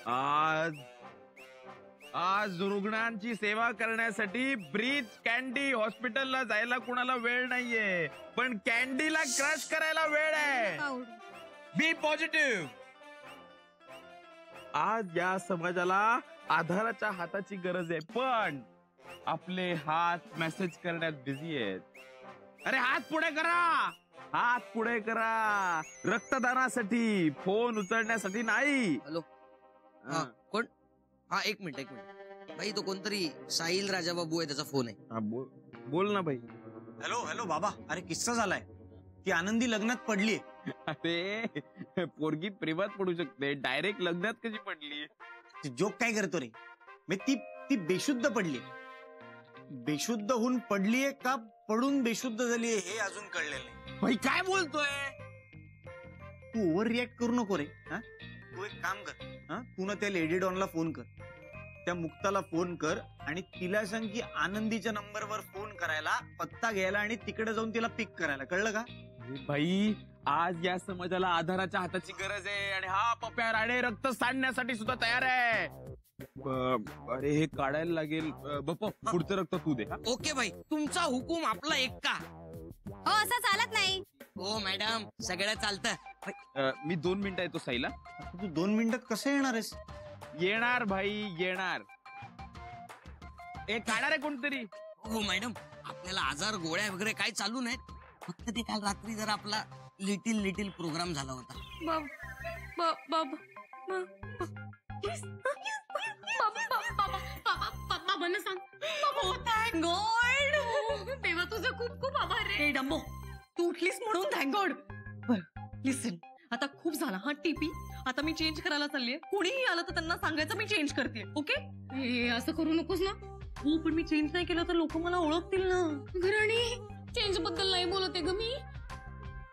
आज आज रुग्णांची सेवा करण्यासाठी ब्रीच कॅन्डी हॉस्पिटलला जायला कुणाला वेळ नाहीये, पण कॅन्डीला क्रश करायला वेळ आहे. बी पॉझिटिव्ह. आज या समाजाला आधाराच्या हाताची गरज आहे, पण आपले हात मेसेज करण्यात बिझी आहेत. अरे हात पुढे करा, हात पुढे करा. रक्तदानासाठी, फोन उचलण्यासाठी नाही. हॅलो, कोण? हा एक मिनिट भाई, तो कोणतरी साहिल राजाबाबू आहे, त्याचा फोन आहे. बोल ना भाई. हॅलो हॅलो बाबा, अरे किस्सा झालाय. ती आनंदी लग्नात पडली. अरे पोरगी प्रेमात पडू शकते, डायरेक्ट लग्नात कशी पडली? जोक काय करतो रे? ती बेशुद्ध पडली. बेशुद्ध होऊन पडलीये का पडून बेशुद्ध झालीये हे अजून कळलेलं नाही. भाई काय बोलतोय तू? ओव्हर रिॲक्ट करू नको रे. तू एक काम कर, तू ना त्या लेडी डॉनला फोन कर, त्या मुक्ताला फोन कर आणि तिला सांग की आनंदीच्या नंबरवर फोन करायला, पत्ता घ्यायला आणि तिकडे जाऊन तिला पिक करायला. कळलं का? भाई आज या समाजाला आधाराच्या हाताची गरज आहे आणि हा पप्या राणे रक्त सांडण्यासाठी सुद्धा तयार आहे. अरे हे काढायला लागेल. बाप्पा पुढचं रक्त तू दे. ओके भाई, तुमचा हुकूम आपला एक का? हो असं चालत नाही. हो मॅडम, सगळं चालतं. मी 2 मिनिटं येतो साईला. तू 2 मिनिटात कसं येणार आहेस? येणार भाई येणार. काढा रे कोणतरी. हो मॅडम, आपल्याला आजार गोळ्या वगैरे काय चालू नाहीत, फक्त ते काल रात्री जर आपला लिटिल प्रोग्राम झाला होता. बाबांना सांग. Thank God. तेव्हा तुझं खूप खूप आभार रे. डंबो, तू उठलीस म्हणून थँक गॉड. बर लिसन, आता खूप झाला हा टीपी. आता मी चेंज करायला चाललीये. कोणीही आलं तर त्यांना सांगायचं मी चेंज करते. ओके? असं करू नकोस ना. हो पण मी चेंज नाही केलं तर लोक मला ओळखतील ना. घराणी चेंज बद्दल नाही बोलते ग मी.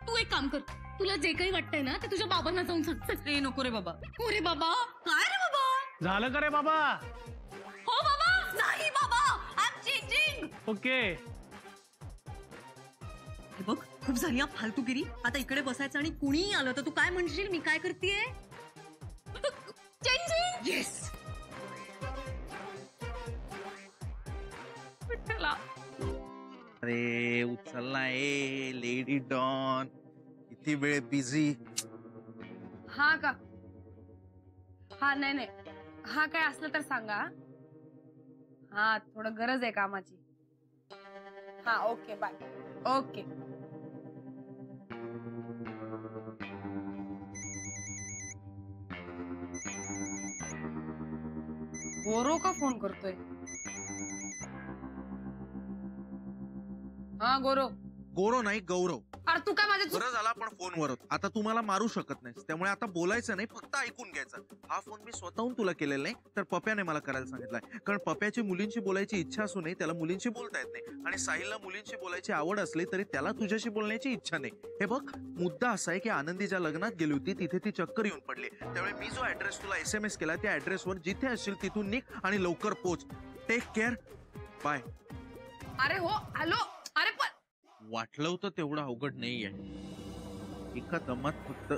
तू एक काम कर, तुला जे काही वाटतंय ना ते तुझ्या बाबांना जाऊन सांग. ए नको रे बाबा. हो रे बाबा. काय रे बाबा? झालं का रे बाबा? हो बाबा. नाही बाबा, आय एम चेंजिंग. ओके. हे बघ, खूप झाली हा फालतूगिरी. आता इकडे बसायचं आणि कुणीही आलं तर तू काय म्हणशील मी काय करतेय? चेंजिंग. येस. अरे उचलना ए लेडी डॉन, किती वेळ बिझी. हा का? हा नाही, हा काय असलं तर सांगा. हा थोडं गरज आहे कामाची. हा ओके बाय. ओके. गोरो का फोन करतोय? हा गोरो. गोरो नाही गौरव. अरे तू काय माझ्या बरं झाला पण फोनवर. आता तू मला मारू शकत नाहीस, त्यामुळे आता बोलायचं नाही, फक्त ऐकून घ्यायचं. हा फोन मी स्वतःहून तुला केलेला नाही, तर पप्याने मला करायला सांगितलंय. कारण पप्याची मुलींशी बोलायची इच्छा असून त्याला मुलींशी बोलता येत नाही, आणि साहिलला मुलींशी बोलायची आवड असली तरी त्याला तुझ्याशी बोलण्याची इच्छा नाही. हे बघ, मुद्दा असा आहे की आनंदी ज्या लग्नात गेली होती तिथे ती चक्कर येऊन पडली. त्यामुळे मी जो ऍड्रेस तुला SMS केला त्या ऍड्रेसवर जिथे असशील तिथून निघ आणि लवकर पोच. Take care. बाय. अरे हो हॅलो. अरे पण वाटलं होतं तेवढं अवघड नाहीये. एका दमात फक्त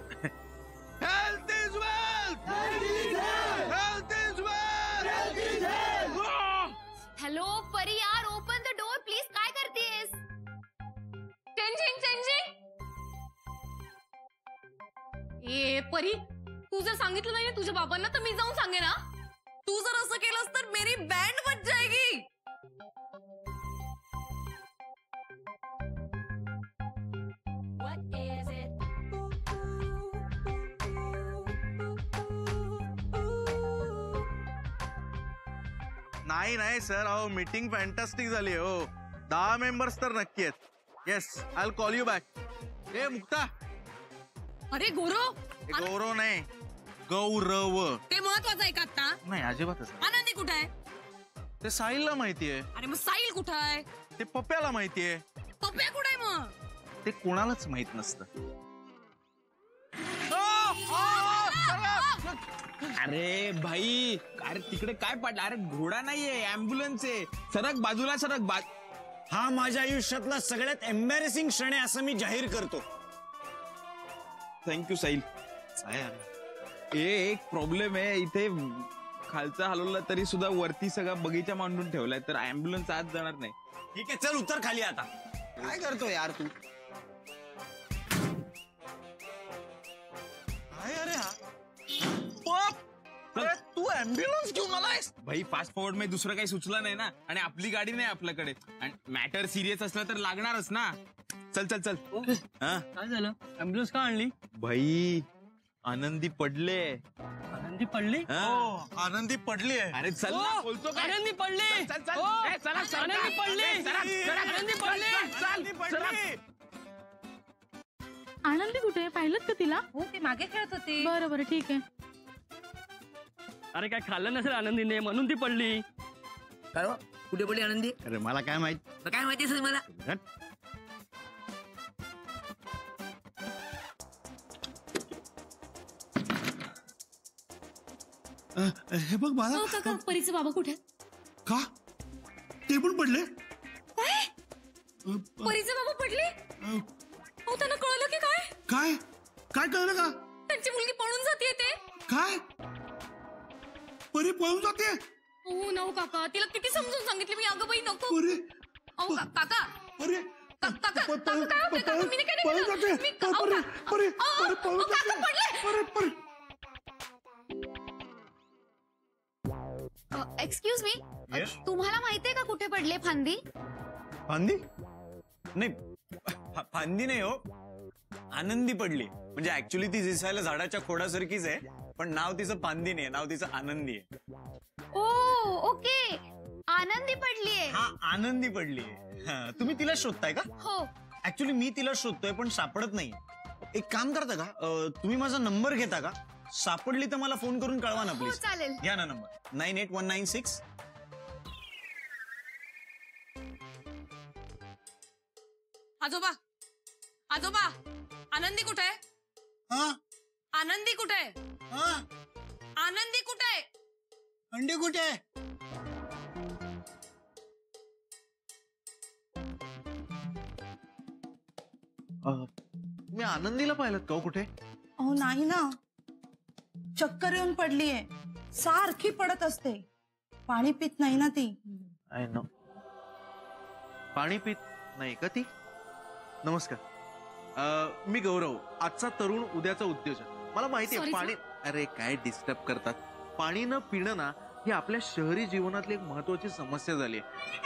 health is wealth. Health is wealth. Hello परी यार, ओपन द डोर प्लीज. काय करतेस? चेंजिंग. ए परी, तू जर सांगितलं नाही तुझ्या बाबांना तर मी जाऊन सांगे ना. तू जर असं केलंस तर मेरी बँड बच जाएगी. नाही सर, अहो मीटिंग फॅन्टास्टिक झाली हो. 10 मेंबर्स तर नक्की आहेत. Yes, I will call you back. ए मुक्ता. अरे गोरो. गौरव नाही, गौरव. ते महत्वाचं आहे का आता? नाही अजिबातच नाही. आनंदी कुठे आहे? ते साहिलला माहितीये. अरे मग साहिल कुठे आहे? ते पप्प्याला माहितीये. पप्प्या कुठे आहे मग? ते कोणालाच माहित नसतं. अरे भाई, अरे तिकडे काय पडलं? अरे घोडा नाहीये, अँब्युलन्स आहे. सरक बाजूला, सरक. हा माझ्या आयुष्यातला सगळ्यात एम्बॅरेसिंग क्षण आहे असं मी जाहीर करतो. थँक्यू साहिल. एक प्रॉब्लेम आहे इथे, खालचा हलवला तरी सुद्धा वरती सगळा बगीचा मांडून ठेवलाय, तर ऍम्ब्युलन्स आज जाणार नाही. ठीक आहे, चल उतर खाली आता. काय करतो यार तू? काय अरे हा? चल. तू ॲम्ब्युलन्स घेऊन आलायस? भाई फास्ट फॉरवर्ड मध्ये दुसरं काही सुचलं नाही ना, आणि आपली गाडी नाही आपल्याकडे, आणि मॅटर सिरियस असला तर लागणारच ना. चल चल चल. हा काय झालं? ऍम्ब्युलन्स का आणली? भाई आनंदी पडले. आनंदी पडली? हा. आनंदी पडली आहे. अरे चल ना, बोलतो काय? आनंदी पडली! चल चल. ओ, ए, चला, चला. आनंदी पडली! ए, चला, चला. आनंदी पडली! चल, चल. आनंदी कुठे पाहिलं का तिला? हो ते मागे खेळत होते. बरं बरं ठीक आहे. अरे काय खाल्लं नसेल आनंदीने म्हणून ती पडली. काय हो? कुठे पडली आनंदी? अरे मला काय माहित. काय माहिती असेल मला? हे बघ बाळा. हो काका, परीचे बाबा कुठे? का ते पण पडले? परीचे बाबा पडले? हो त्यांना कळलं की काय? काय काय कळलं का? त्यांची मुलगी पळून जाते ते. काय परी पळून जाते? हो ना हो काका, तिला किती समजून सांगितले मी, अगं बाई नको. परी अहो काका, परी काका काय होतंय काका? मी नाही काय पळून केलं. जाते. मी परी परी परी पळून काका जाते. पडले. परी परी एक्सक्यूज मी, तुम्हाला माहितीये का कुठे पडले फांदी? फांदी नाही, फांदी नाही हो, आनंदी पडली. म्हणजे ऍक्च्युली ती दिसायला झाडाच्या खोडासारखीच आहे, पण नाव तिचं फांदी नाही, नाव तिचं आनंदी आहे. ओ ओके, आनंदी पडलीये. हा, आनंदी पडली. तुम्ही तिला शोधताय का? हो. ऍक्च्युली मी तिला शोधतोय पण सापडत नाही. एक काम करता का, तुम्ही माझा नंबर घेता का? सापडली तर मला फोन करून कळवा ना हो प्लीज. चालेल. घ्या ना नंबर, 98196. आजोबा, आजोबा, आनंदी कुठे आहे? आनंदी कुठे आहे? आनंदी कुठे आहे? अंडी कुठे? मी आनंदीला पाहिलं का हो कुठे? अहो नाही ना, चक्कर येऊन पडलीये, सारखी पडत असते. पाणी पित नाही ना ती. I know. पाणी पित नाही का ती? नमस्कार, मी गौरव, आजचा तरुण उद्याचा उद्योजक. मला माहिती आहे Sorry, पाणी. अरे काय डिस्टर्ब करतात. पाणी न पिणं ना ही आपल्या शहरी जीवनातली एक महत्वाची समस्या झाली आहे.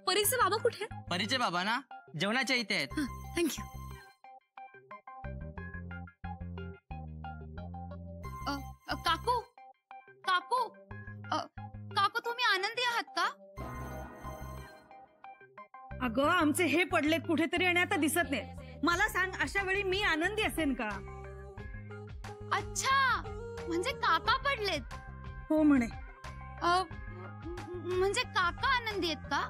परीचे बाबा कुठे? परीचे बाबा ना जेवणाच्या इथे आहेत. थँक्यू. काकू काकू काकू तुम्ही आनंदी आहात का? अगं आमचे हे पडलेत कुठेतरी आणि आता दिसत नाही. मला सांग, अशा वेळी मी आनंदी असेन का? अच्छा, म्हणजे काका पडलेत. हो म्हणे. म्हणजे काका आनंदी आहेत का?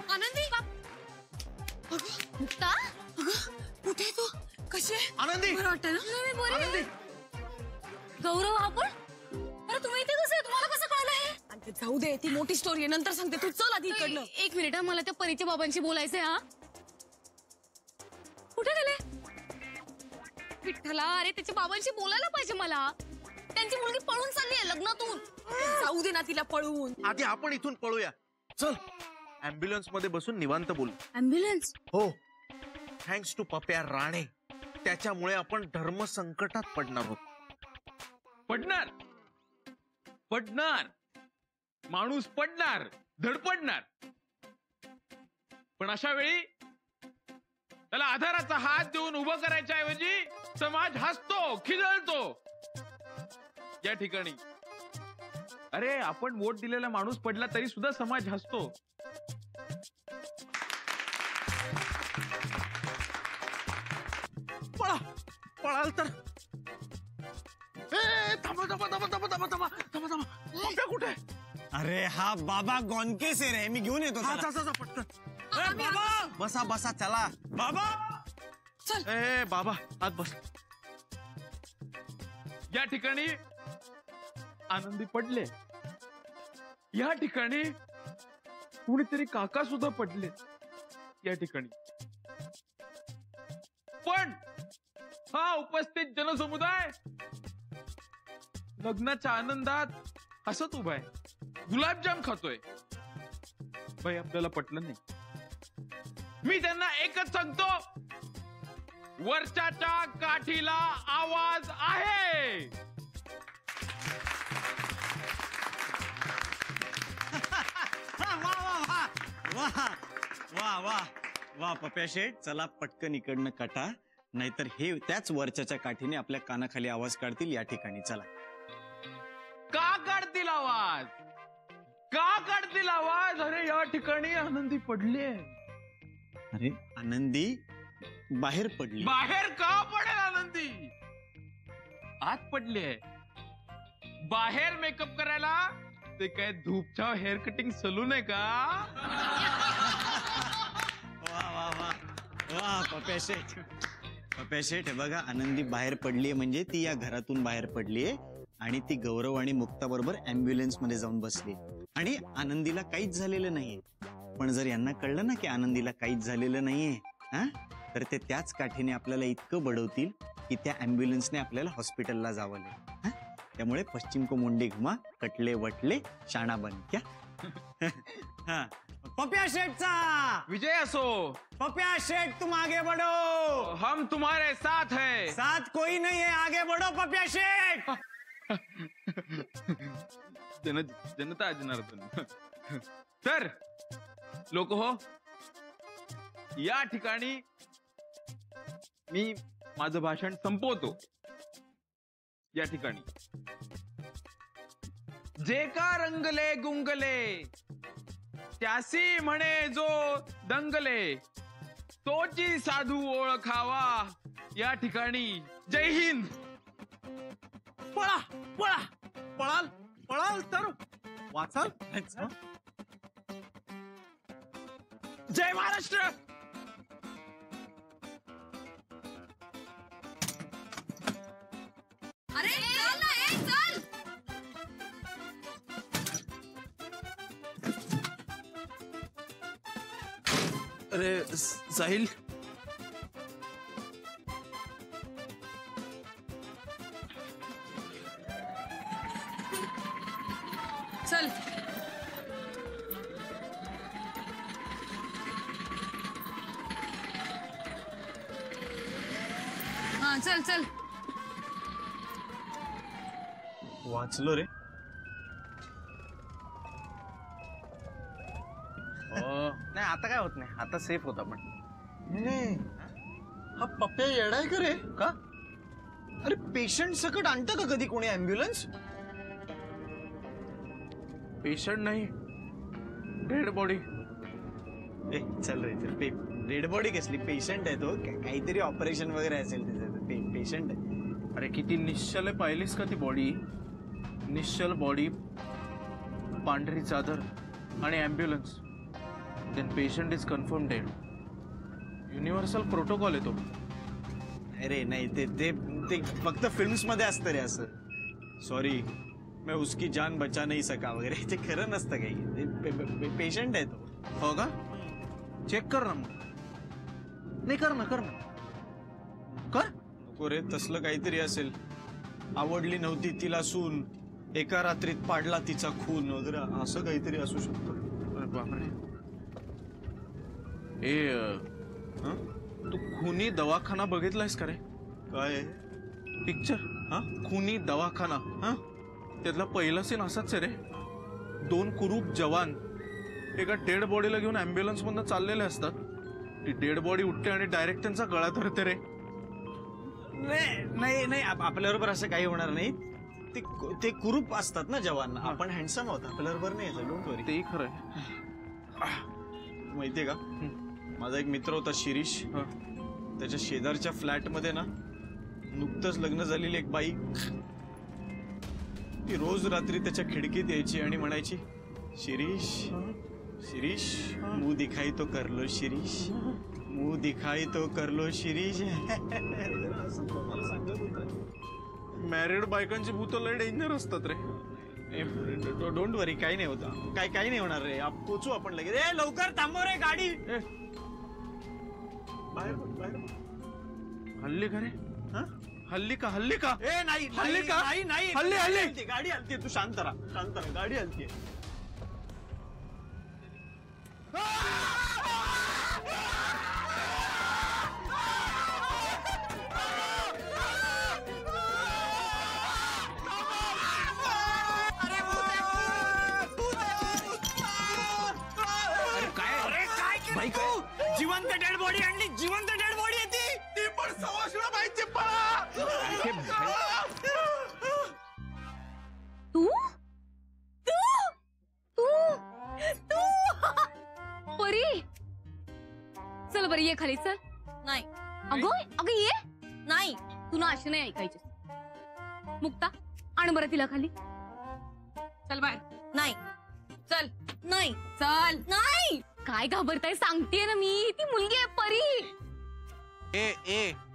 आनंदी मुक्ता, कुठे आहे तू? कशी आहे? आनंदी, बरं वाटतं ना? नाही, मी बरी आहे. आनंदी. गौरव आपण, अरे तुम्ही इथे कसं आहे? तुम्हाला कसं कळलं हे? अरे जाऊ दे, ती मोठी स्टोरी आहे, नंतर सांगते. तू चल आधी इकडनं. एक मिनिट हा, मला त्या परीच्या बाबांशी बोलायचंय. हा कुठे गेले? विठ्ठला, अरे त्याच्या बाबांशी बोलायला पाहिजे मला. त्यांची मुलगी पळून चालली आहे लग्नातून. जाऊ दे ना तिला पळवून. आधी आपण इथून पळूया. चल, ऍम्ब्युलन्स मध्ये बसून निवांत बोलू. ऍम्ब्युलन्स? हो, थँक्स टू पप्या राणे, त्याच्यामुळे आपण धर्म संकटात पडणार आहोत. पडणार पडणार माणूस पडणार, धडपडणार. पण अशा वेळी त्याला आधाराचा हात देऊन उभं करायच्या ऐवजी समाज हसतो, खिदळतो. या ठिकाणी अरे आपण वोट दिलेला माणूस पडला तरी सुद्धा समाज हसतो. पळा, पळाल तर. थांबा थांबा थांबा थांबा थांबा थांबा थांबा थांबा थांबा. पप्या कुठे? अरे हा बाबा गॉनकेसेर आहे, मी घेऊन येतो त्याला. पटकन बाबा बसा बसा चला बाबा. ए बाबा आत बस. या ठिकाणी आनंदी पडले, या ठिकाणी कुणीतरी काका सुद्धा पडले या ठिकाणी. पण हा उपस्थित जनसमुदाय लग्नाच्या आनंदात हसत उभा आहे, गुलाबजाम खातोय. बाई आपल्याला पटलं नाही. मी त्यांना एकच सांगतो, वर्षाच्या काठीला आवाज आहे. वा वा वा वा वा वा वा पप्या शेठ, चला पटकन इकडनं काटा, नाहीतर हे त्याच वरच्याच्या काठीने आपल्या कानाखाली आवाज काढतील. या ठिकाणी चला. का काढतील आवाज, का काढतील आवाज? अरे या ठिकाणी आनंदी पडली. अरे आनंदी बाहेर पडली. बाहेर का पडेल आनंदी? आत पडली आहे. बाहेर मेकअप करायला ते काय धूपच्या हेअर कटिंग सलून आहे का? वा वा वा वा पप्या शेठ, पप्या शेठ, हे बघा आनंदी बाहेर पडलीये म्हणजे ती या घरातून बाहेर पडलीये आणि ती गौरव आणि मुक्ता बरोबर अँब्युलन्स मध्ये जाऊन बसली आणि आनंदीला काहीच झालेलं नाहीये. पण जर यांना कळलं ना की आनंदीला काहीच झालेलं नाहीये, हा, तर ते त्याच काठीने आपल्याला इतकं बडवतील की त्या अँब्युलन्सने आपल्याला हॉस्पिटलला जावं लागेल. त्यामुळे पश्चिम को मुंडी घुमा, कटले वटले शाणा बन क्या. हा, पप्या शेठचा विजय असो. पप्या शेठ तुम आगे बढ़ो, हम तुम्हारे साथ है. साथ कोई नहीं है, आगे बढ़ो पप्या शेठ. जनता जनार्दन. तर लोक हो, या ठिकाणी मी माझं भाषण संपवतो. या ठिकाणी जे का रंगले गुंगले, त्यासी म्हणे जो दंगले, तोची साधू ओळखावा. या ठिकाणी जय हिंद. पळा पळा, पळाल पळाल तर वाचाल. जय महाराष्ट्र. अरे चल ना, ए, चल. अरे साहिल, चल. हा चल चल. वाचलो रे. नाही आता काय होत नाही, आता सेफ होता. पण नाही, हा पप्प्या येडाय का रे? का? अरे पेशंट सकट आणतं का कधी कोणी अँब्युलन्स? पेशंट नाही, डेड बॉडी. ए चल रे, डेड बॉडी कसली? पेशंट आहे तो, काहीतरी ऑपरेशन वगैरे असेल त्याचं. पेशंट आहे. अरे किती निश्चल आहे, पाहिलीस का ती बॉडी? निश्चल बॉडी, पांढरी चादर आणि ambulance. Then patient is confirm dead. Universal protocol आहे तो. अरे नाही, ते ते ते फक्त फिल्म्स मध्ये असतं रे असं. सॉरी, मैं उसकी जान बचा नहीं सका वगैरे, ते खरं नसतं काही. पेशंट आहे तो. हो का? चेक कर ना मग. नाही, कर ना कर. नको रे, तसलं काहीतरी असेल. आवडली नव्हती तिला सून, एका रात्रीत पाडला तिचा खून वगैरे, असं काहीतरी असू शकतं. अरे बापरे. तू खुनी दवाखाना बघितलायस का रे? काय पिक्चर? हा, खुनी दवाखाना. हा, त्यातला पहिला सीन असाच आहे रे. 2 कुरूप जवान एका डेड बॉडीला घेऊन अँब्युलन्स मधून चाललेले असतात. ती डेड बॉडी उठते आणि डायरेक्ट त्यांचा गळा धरते रे. नाही नाही, आपल्याबरोबर असं काही होणार नाही. ते कुरूप असतात ना जवान. आपण हँडसम आहोत, आपल्याबरोबर नाही यायचं. डोंट वरी. तेही खरंय. माहितीये का, माझा एक मित्र होता शिरीष. त्याच्या शेजारच्या फ्लॅट मध्ये ना नुकतंच लग्न झालेली एक बाई, ती रोज रात्री त्याच्या खिडकीत यायची आणि म्हणायची, शिरीष शिरीष मुंह दिखाई तो कर लो शिरीष मुंह दिखाई तो कर लो शिरीष. मॅरिड बायकांची भूत लय डेंजर असतात रे. डोंट वरी, काही नाही होत, काही नाही होणार रे. पोचू आपण लगेच. ए लवकर थांबव रे गाडी. बाहेर हल्ली का रे? हा? हल्ली का? ए नाही हल्ली का? नाही हल्ली. गाडी हलतीये. तू शांत राहा गाडी हलतीये. जिवंत डेड बॉडी आणली. जिवंत डेड बॉडी येते. ती पण सवाशला माहिती पळा. तू परी चल बरं ये खाली चल. नाही अगं ये. नाही तू ना अशी नाही ऐकायची. मुक्ता आण बरं तिला खाली. चल बाय. नाही चल नाही चल. नाही. काय घाबरताय सांगतेय ना मी. ती मुलगी आहे परी.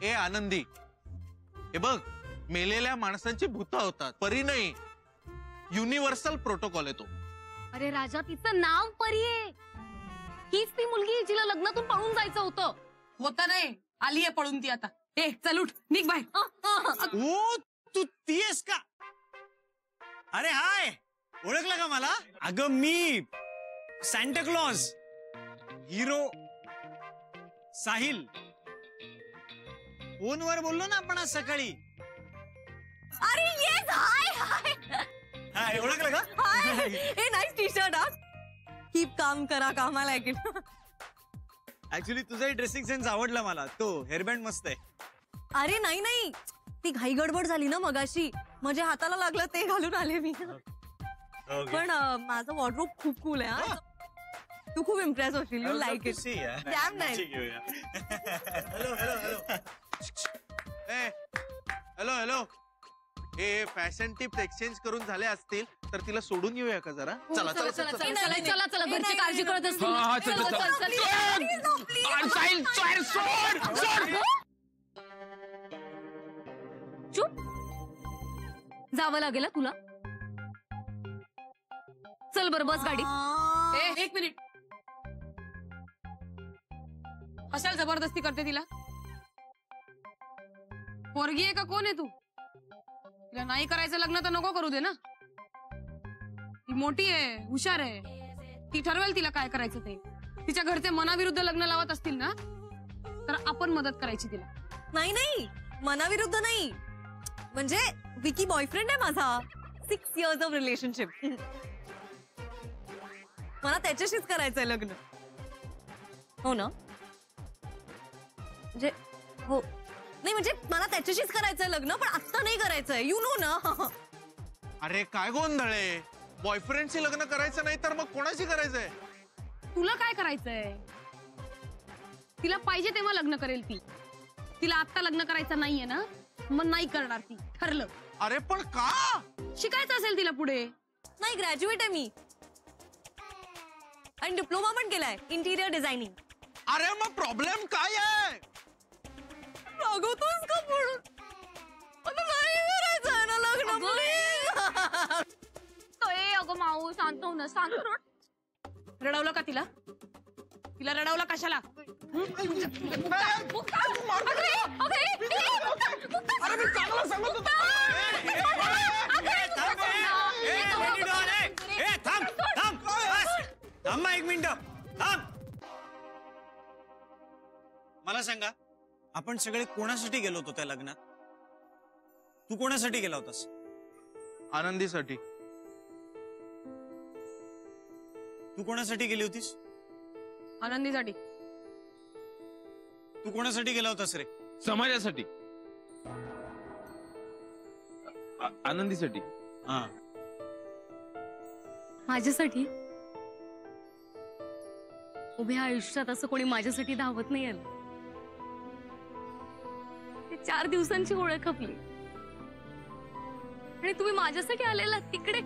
ए आनंदी, हे बघ, मेलेल्या माणसांची भूत होतात, परी नाही. युनिव्हर्सल प्रोटोकॉल आहे तो. अरे राजा तिचं नाव परी आहे. हीच ती मुलगी जिला लग्नातून पळून जायचं होतं. होता नाही आलीये पळून ती आता. ए चल उठ निघ बाय. ओ तू ती आहेस का? अरे हाय, ओळखलं का मला? अगं मी सॅन्टा क्लॉज हिरो साहिल. फोनवर बोललो ना आपण आज सकाळी. अरे येस. हाय हाय, ओळखलं का? हाय. हे nice T shirt. Keep calm करा, कामाला ऐकेल. ऍक्च्युली तुझाही ड्रेसिंग सेन्स आवडला मला. तो हेअरबँड मस्त आहे. अरे नाही ती घाई गडबड झाली ना मगाशी. माझ्या हाताला लागलं ते घालून आले मी. पण माझं वॉर्डरोब खूप कूल आहे. तू खूप इम्प्रेस होशील. You like it. Dam nice. Hello. हे फॅशन टिप्स एक्सचेंज करून झाले असतील तर तिला सोडून येऊया का जरा? चला चला घरची काळजी करत असतील. हा, चल. चुप. जावं लागेल तुला. चल बरं बस गाडी. एक मिनिट. कशाला जबरदस्ती करते तिला? पोरगी आहे का कोण आहे तू? तिला नाही करायचं लग्न तर नको करू दे ना. ती मोठी आहे, हुशार आहे. ती ठरवेल तिला काय करायचं ते. तिच्या घरचे मनाविरुद्ध लग्न लावत असतील ना तर आपण मदत करायची तिला. नाही मनाविरुद्ध नाही. म्हणजे विकी बॉयफ्रेंड आहे माझा. 6 years ऑफ रिलेशनशिप. मला त्याच्याशीच करायचंय लग्न. हो ना? म्हणजे हो नाही म्हणजे मला त्याच्याशीच करायचंय लग्न. पण आत्ता नाही करायचंय. यू नो ना. अरे काय गोंधळ आहे. बॉयफ्रेंडशी लग्न करायचं नाही तर मग कोणाशी करायचंय? तुला काय करायचंय? तिला पाहिजे तेव्हा लग्न करेल ती. तिला आत्ता लग्न करायचं नाहीये ना मग नाही करणार ती. ठरलं. अरे पण का? शिकायचं असेल तिला पुढे. नाही ग्रॅज्युएट आहे मी. आणि डिप्लोमा पण केलाय इंटिरियर डिझायनिंग. अरे मग प्रॉब्लेम काय आहे? रागवतोस का म्हणून? आता नाही करायचंय ना लग्न प्लीज. अगं माऊ शांत हो ना. शांत रड. रडवलं का तिला? तिला रडवलं कशाला? थांब 1 मिनिट. थांब. मला सांगा, आपण सगळे कोणासाठी गेलो होतो त्या लग्नात? तू कोणासाठी गेला होतास? आनंदीसाठी. तू कोणासाठी गेली होतीस? आनंदीसाठी. तू कोणासाठी गेला होतास रे? समाजासाठी. आनंदीसाठी. हा. माझ्यासाठी. उभ्या आयुष्यात असं कोणी माझ्यासाठी धावत नाही आलं. 4 दिवसांची ओळख आपली आणि तुम्ही माझ्यासाठी आलेला तिकडे